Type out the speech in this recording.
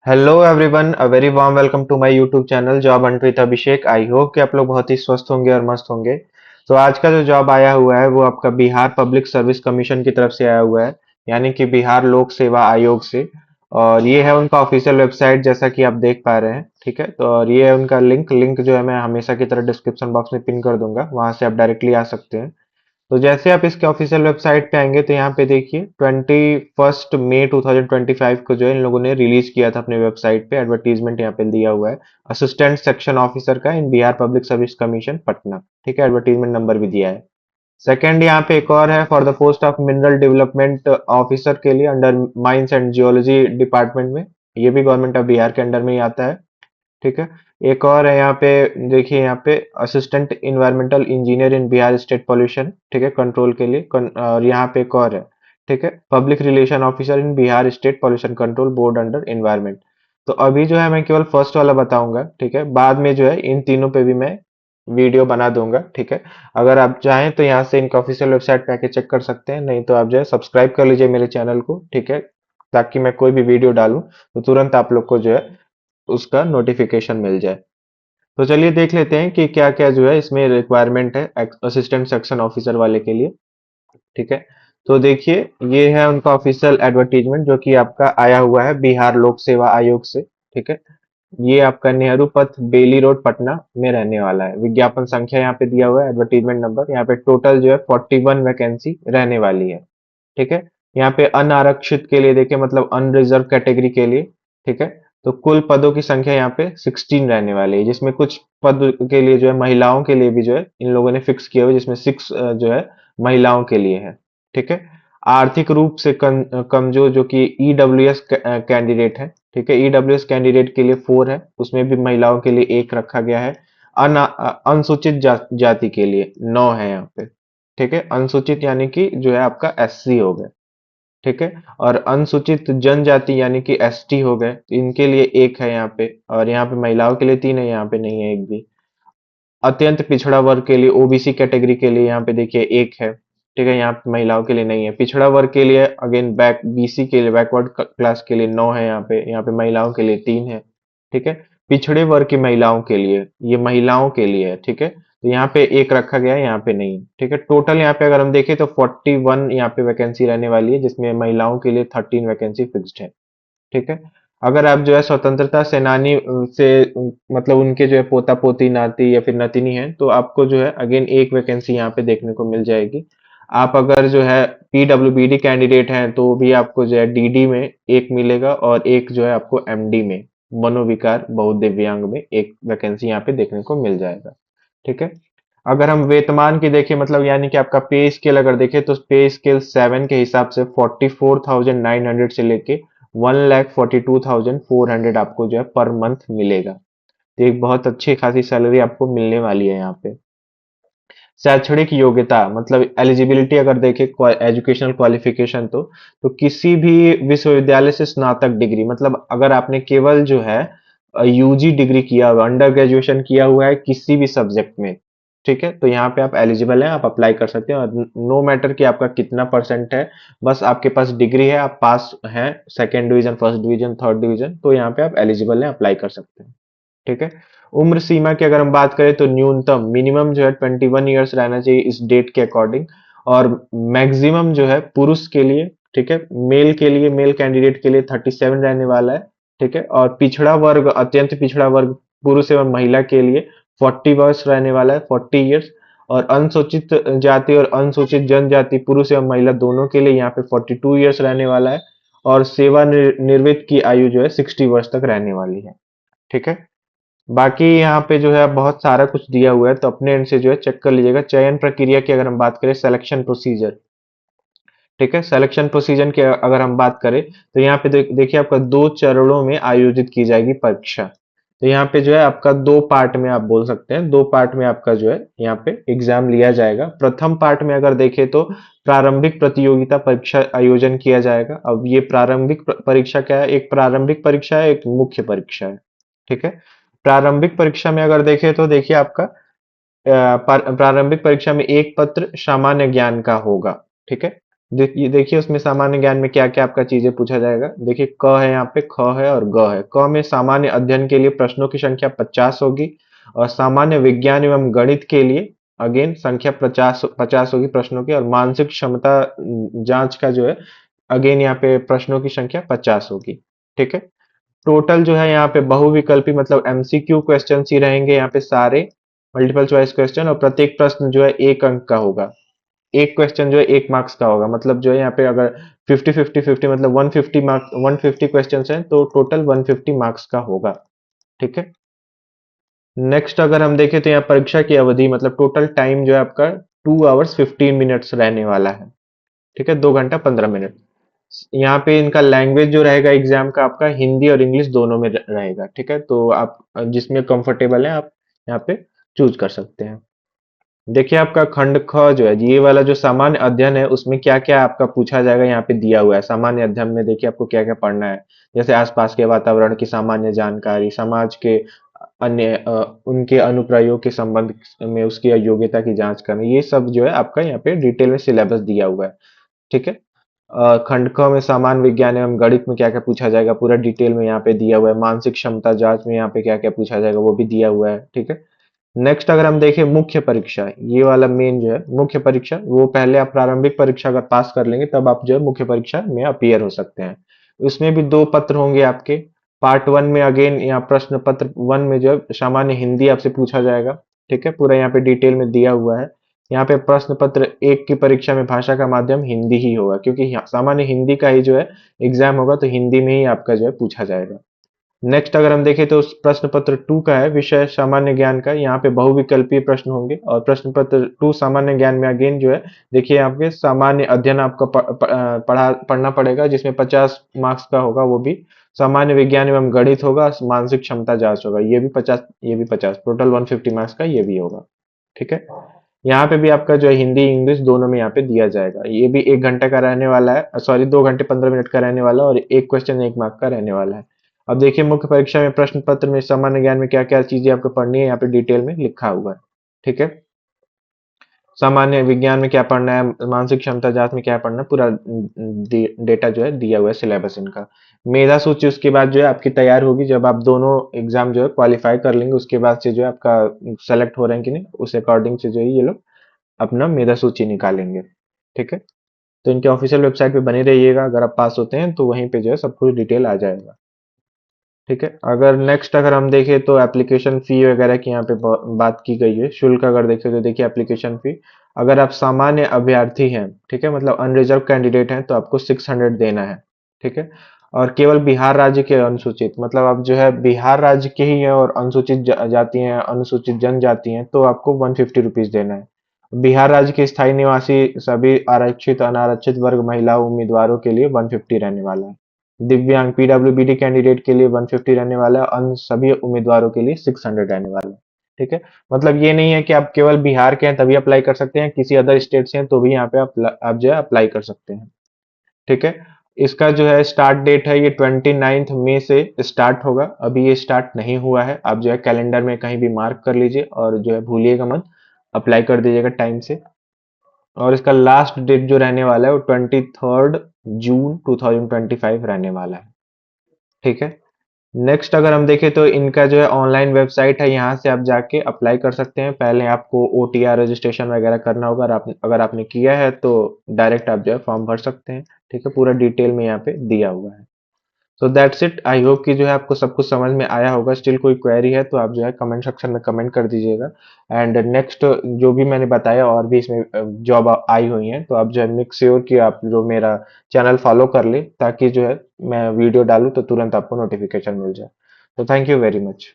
Hello everyone, a very warm welcome to my YouTube channel job hunt with Abhishek. I hope कि आप लोग बहुत ही स्वस्थ होंगे और मस्त होंगे। तो आज का जो जॉब आया हुआ है वो आपका बिहार पब्लिक सर्विस कमीशन की तरफ से आया हुआ है, यानी कि बिहार लोक सेवा आयोग से। और ये है उनका ऑफिशियल वेबसाइट, जैसा कि आप देख पा रहे हैं। ठीक है, तो और ये है उनका लिंक लिंक जो है मैं हमेशा की तरह डिस्क्रिप्शन बॉक्स में पिन कर दूंगा, वहां से आप डायरेक्टली आ सकते हैं। तो जैसे आप इसके ऑफिशियल वेबसाइट पे आएंगे तो यहाँ पे देखिए 21 मई 2025 को जो है इन लोगों ने रिलीज किया था अपने वेबसाइट पे। एडवर्टीजमेंट यहाँ पे दिया हुआ है असिस्टेंट सेक्शन ऑफिसर का in Bihar public service commission Patna. ठीक है, एडवर्टीजमेंट नंबर भी दिया है। सेकंड यहाँ पे एक और है for the post of mineral development officer के लिए under mines and geology department में। ये भी गवर्नमेंट ऑफ बिहार के अंडर में ही आता है। ठीक है, एक और है यहाँ पे, देखिए यहाँ पे असिस्टेंट इन्वायरमेंटल इंजीनियर इन बिहार स्टेट पॉल्यूशन, ठीक है, कंट्रोल के लिए और यहाँ पे एक और है, ठीक है, public relation officer in Bihar state pollution control board under environment. तो अभी जो है मैं केवल फर्स्ट वाला बताऊंगा, ठीक है, बाद में जो है इन तीनों पे भी मैं वीडियो बना दूंगा। ठीक है, अगर आप चाहें तो यहाँ से इनका ऑफिशियल वेबसाइट पे आके चेक कर सकते हैं, नहीं तो आप जो है सब्सक्राइब कर लीजिए मेरे चैनल को। ठीक है, ताकि मैं कोई भी वीडियो डालूं तो तुरंत आप लोग को जो है उसका नोटिफिकेशन मिल जाए। तो चलिए देख लेते हैं कि क्या क्या जो है इसमें रिक्वायरमेंट है असिस्टेंट सेक्शन ऑफिसर वाले के लिए। ठीक है, तो देखिए ये है उनका ऑफिशियल एडवर्टीजमेंट जो कि आपका आया हुआ है बिहार लोक सेवा आयोग से। ठीक है, ये आपका नेहरू पथ बेली रोड पटना में रहने वाला है। विज्ञापन संख्या यहाँ पे दिया हुआ है, एडवर्टीजमेंट नंबर। यहाँ पे टोटल जो है 41 वैकेंसी रहने वाली है। ठीक है, यहाँ पे अनारक्षित के लिए देखिए, मतलब अनरिजर्व कैटेगरी के लिए। ठीक है, तो कुल पदों की संख्या यहाँ पे 16 रहने वाली है, जिसमें कुछ पद के लिए जो है महिलाओं के लिए भी जो है इन लोगों ने फिक्स किया हुआ है, जिसमें 6 जो है महिलाओं के लिए है। ठीक है, आर्थिक रूप से कमजोर जो कि ईडब्ल्यूएस कैंडिडेट है। ठीक है, ईडब्ल्यूएस कैंडिडेट के लिए 4 है, उसमें भी महिलाओं के लिए एक रखा गया है। अनुसूचित जाति के लिए 9 है यहाँ पे। ठीक है, अनुसूचित यानी कि जो है आपका एससी हो गए। ठीक है, और अनुसूचित जनजाति यानी कि एसटी हो गए, तो इनके लिए एक है यहाँ पे, और यहाँ पे महिलाओं के लिए 3 है, यहाँ पे नहीं है एक भी। अत्यंत पिछड़ा वर्ग के लिए ओबीसी कैटेगरी के लिए यहाँ पे देखिए एक है। ठीक है, यहाँ पे महिलाओं के लिए नहीं है। पिछड़ा वर्ग के लिए अगेन बैक बीसी के लिए बैकवर्ड क्लास के लिए 9 है यहाँ पे महिलाओं के लिए 3 है। ठीक है, पिछड़े वर्ग की महिलाओं के लिए, ये महिलाओं के लिए है। ठीक है, तो यहाँ पे एक रखा गया है, यहाँ पे नहीं है। ठीक है, टोटल यहाँ पे अगर हम देखें तो 41 यहाँ पे वैकेंसी रहने वाली है, जिसमें महिलाओं के लिए 13 वैकेंसी फिक्स्ड है। ठीक है, अगर आप जो है स्वतंत्रता सेनानी से मतलब उनके जो है पोता पोती नाती या फिर नतिनी है, तो आपको जो है अगेन एक वैकेंसी यहाँ पे देखने को मिल जाएगी। आप अगर जो है पीडब्ल्यूबीडी कैंडिडेट हैं तो भी आपको जो है डीडी में एक मिलेगा, और एक जो है आपको एमडी में मनोविकार बहुदिव्यांग में एक वैकेंसी यहाँ पे देखने को मिल जाएगा। ठीक है, अगर हम वेतमान की देखें, मतलब यानी कि आपका पे स्केल अगर देखें तो पे स्केल 7 के हिसाब से 44,900 से लेके 1,42,400 आपको जो है पर मंथ मिलेगा। तो एक बहुत अच्छी खासी सैलरी आपको मिलने वाली है यहाँ पे। शैक्षणिक योग्यता मतलब एलिजिबिलिटी अगर देखें, एजुकेशनल क्वालिफिकेशन, तो किसी भी विश्वविद्यालय से स्नातक डिग्री, मतलब अगर आपने केवल जो है यूजी डिग्री किया हुआ, अंडर ग्रेजुएशन किया हुआ है किसी भी सब्जेक्ट में, ठीक है, तो यहाँ पे आप एलिजिबल हैं, आप अप्लाई कर सकते हैं। और नो मैटर कि आपका कितना परसेंट है, बस आपके पास डिग्री है, आप पास हैं second division, first division, third division, तो यहाँ पे आप एलिजिबल हैं, अप्लाई कर सकते हैं। ठीक है, उम्र सीमा की अगर हम बात करें तो न्यूनतम मिनिमम जो है 21 ईयर्स रहना चाहिए इस डेट के अकॉर्डिंग। और मैक्सिमम जो है पुरुष के लिए, ठीक है, मेल के लिए, मेल कैंडिडेट के लिए 37 रहने वाला है। ठीक है, और पिछड़ा वर्ग, अत्यंत पिछड़ा वर्ग पुरुष एवं महिला के लिए 40 वर्ष रहने वाला है, 40 ईयर्स। और अनुसूचित जाति और अनुसूचित जनजाति पुरुष एवं महिला दोनों के लिए यहाँ पे 42 ईयर्स रहने वाला है। और सेवा निवृत्त की आयु जो है 60 वर्ष तक रहने वाली है। ठीक है, बाकी यहाँ पे जो है बहुत सारा कुछ दिया हुआ है, तो अपने एंड से जो है चेक कर लीजिएगा। चयन प्रक्रिया की अगर हम बात करें, सिलेक्शन प्रोसीजर, ठीक है, सिलेक्शन प्रोसीजर की अगर हम बात करें तो यहाँ पे देखिए आपका 2 चरणों में आयोजित की जाएगी परीक्षा। तो यहाँ पे जो है आपका 2 पार्ट में आप बोल सकते हैं, 2 पार्ट में आपका जो है यहाँ पे एग्जाम लिया जाएगा। प्रथम पार्ट में अगर देखें तो प्रारंभिक प्रतियोगिता परीक्षा आयोजन किया जाएगा। अब ये प्रारंभिक परीक्षा क्या है, एक प्रारंभिक परीक्षा है, एक मुख्य परीक्षा है। ठीक है, प्रारंभिक परीक्षा में अगर देखें तो देखिए आपका प्रारंभिक परीक्षा में एक पत्र सामान्य ज्ञान का होगा। ठीक है, देखिए देखिए उसमें सामान्य ज्ञान में क्या क्या आपका चीजें पूछा जाएगा। देखिए क है, यहाँ पे ख है और ग है। क में सामान्य अध्ययन के लिए प्रश्नों की संख्या 50 होगी, और सामान्य विज्ञान एवं गणित के लिए अगेन संख्या 50 होगी प्रश्नों की, और मानसिक क्षमता जांच का जो है अगेन यहाँ पे प्रश्नों की संख्या 50 होगी। ठीक है। टोटल जो है यहाँ पे बहुविकल्पी मतलब एमसीक्यू क्वेश्चन ही रहेंगे यहाँ पे सारे, मल्टीपल चॉइस क्वेश्चन, और प्रत्येक प्रश्न जो है 1 अंक का होगा। एक क्वेश्चन जो है 1 मार्क्स का होगा, मतलब जो है यहाँ पे अगर 50-50-50 मतलब 150 मार्क्स, 150 क्वेश्चन हैं तो टोटल 150 मार्क्स का होगा। ठीक है। नेक्स्ट अगर हम देखें तो यहाँ परीक्षा की अवधि मतलब टोटल टाइम जो है आपका 2 hours 15 minutes रहने वाला है। ठीक है, 2 घंटा 15 मिनट। यहाँ पे इनका लैंग्वेज जो रहेगा एग्जाम का आपका हिंदी और इंग्लिश दोनों में रहेगा। ठीक है, तो आप जिसमें कंफर्टेबल है आप यहाँ पे चूज कर सकते हैं। देखिए आपका खंड ख जो है ये वाला जो सामान्य अध्ययन है उसमें क्या क्या आपका पूछा जाएगा यहाँ पे दिया हुआ है। सामान्य अध्ययन में देखिए आपको क्या क्या पढ़ना है, जैसे आसपास के वातावरण की सामान्य जानकारी, समाज के अन्य उनके अनुप्रयोग के संबंध में उसकी योग्यता की जांच करना, ये सब जो है आपका यहाँ पे डिटेल में सिलेबस दिया हुआ है। ठीक है। खंड क में सामान्य विज्ञान एवं गणित में क्या क्या पूछा जाएगा पूरा डिटेल में यहाँ पे दिया हुआ है। मानसिक क्षमता जांच में यहाँ पे क्या क्या पूछा जाएगा वो भी दिया हुआ है। ठीक है। नेक्स्ट अगर हम देखें मुख्य परीक्षा, ये वाला मेन जो है मुख्य परीक्षा, वो पहले आप प्रारंभिक परीक्षा अगर पास कर लेंगे तब आप जो है मुख्य परीक्षा में अपीयर हो सकते हैं। उसमें भी 2 पत्र होंगे आपके। पार्ट 1 में अगेन यहाँ प्रश्न पत्र 1 में जो है सामान्य हिंदी आपसे पूछा जाएगा। ठीक है, पूरा यहाँ पे डिटेल में दिया हुआ है। यहाँ पे प्रश्न पत्र 1 की परीक्षा में भाषा का माध्यम हिंदी ही होगा, क्योंकि सामान्य हिंदी का ही जो है एग्जाम होगा, तो हिंदी में ही आपका जो है पूछा जाएगा। नेक्स्ट अगर हम देखें तो प्रश्न पत्र 2 का है विषय सामान्य ज्ञान का, यहाँ पे बहुविकल्पीय प्रश्न होंगे, और प्रश्न पत्र 2 सामान्य ज्ञान में अगेन जो है देखिए आपके सामान्य अध्ययन आपको पढ़ना पड़ेगा, जिसमें 50 मार्क्स का होगा, वो भी सामान्य विज्ञान एवं गणित होगा, मानसिक क्षमता जांच होगा, ये भी 50, ये भी 50, टोटल 150 मार्क्स का ये भी होगा। ठीक है। यहाँ पे भी आपका जो है हिंदी इंग्लिश दोनों में यहाँ पे दिया जाएगा। ये भी 1 घंटे का रहने वाला है, सॉरी 2 घंटे 15 मिनट का रहने वाला है, और एक क्वेश्चन 1 मार्क का रहने वाला है। अब देखिए मुख्य परीक्षा में प्रश्न पत्र में सामान्य ज्ञान में क्या क्या चीजें आपको पढ़नी है यहाँ पे डिटेल में लिखा हुआ है। ठीक है। सामान्य विज्ञान में क्या पढ़ना है, मानसिक क्षमता जांच में क्या पढ़ना है, पूरा डेटा जो है दिया हुआ है सिलेबस इनका। मेधा सूची उसके बाद जो है आपकी तैयार होगी, जब आप दोनों एग्जाम जो है क्वालिफाई कर लेंगे उसके बाद से जो है आपका सेलेक्ट हो रहे हैं कि नहीं, उस अकॉर्डिंग से जो है ये लोग अपना मेधा सूची निकालेंगे। ठीक है। तो इनके ऑफिशियल वेबसाइट पे बने रहिएगा, अगर आप पास होते हैं तो वहीं पे जो है सब कुछ डिटेल आ जाएगा। ठीक है। अगर नेक्स्ट अगर हम देखें तो एप्लीकेशन फी वगैरह की यहाँ पे बात की गई है। शुल्क अगर देखें तो देखिए एप्लीकेशन फी, अगर आप सामान्य अभ्यर्थी हैं, ठीक है, मतलब अनरिजर्व कैंडिडेट हैं, तो आपको 600 देना है। ठीक है। और केवल बिहार राज्य के अनुसूचित, मतलब आप जो है बिहार राज्य के ही हैं और अनुसूचित जाति हैं, अनुसूचित जनजाति हैं, तो आपको 150 रुपीज देना है। बिहार राज्य के स्थायी निवासी सभी आरक्षित अनारक्षित वर्ग महिला उम्मीदवारों के लिए 150 रहने वाला है। दिव्यांग पीडब्ल्यूबीडी कैंडिडेट के लिए 150 रहने वाला है, अन्य सभी उम्मीदवारों के लिए 600 रहने वाला है। ठीक है। मतलब ये नहीं है कि आप केवल बिहार के हैं तभी अप्लाई कर सकते हैं, किसी अदर स्टेट से हैं तो भी यहाँ पे आप जो है अप्लाई कर सकते हैं। ठीक है। इसका जो है स्टार्ट डेट है ये 29 मई से स्टार्ट होगा, अभी ये स्टार्ट नहीं हुआ है। आप जो है कैलेंडर में कहीं भी मार्क कर लीजिए और जो है भूलिएगा मत, अप्लाई कर दीजिएगा टाइम से। और इसका लास्ट डेट जो रहने वाला है वो 23 जून 2025 रहने वाला है। ठीक है। नेक्स्ट अगर हम देखें तो इनका जो है ऑनलाइन वेबसाइट है, यहाँ से आप जाके अप्लाई कर सकते हैं। पहले आपको ओटीआर रजिस्ट्रेशन वगैरह करना होगा, अगर आपने किया है तो डायरेक्ट आप जो है फॉर्म भर सकते हैं। ठीक है, पूरा डिटेल में यहाँ पे दिया हुआ है। So that's it, I hope कि जो है आपको सब कुछ समझ में आया होगा। स्टिल कोई क्वेरी है तो आप जो है कमेंट सेक्शन में कमेंट कर दीजिएगा। एंड नेक्स्ट जो भी मैंने बताया और भी इसमें जॉब आई हुई है, तो आप जो है मेक श्योर कि आप जो मेरा चैनल फॉलो कर ले, ताकि जो है मैं वीडियो डालूं तो तुरंत आपको नोटिफिकेशन मिल जाए। तो थैंक यू वेरी मच।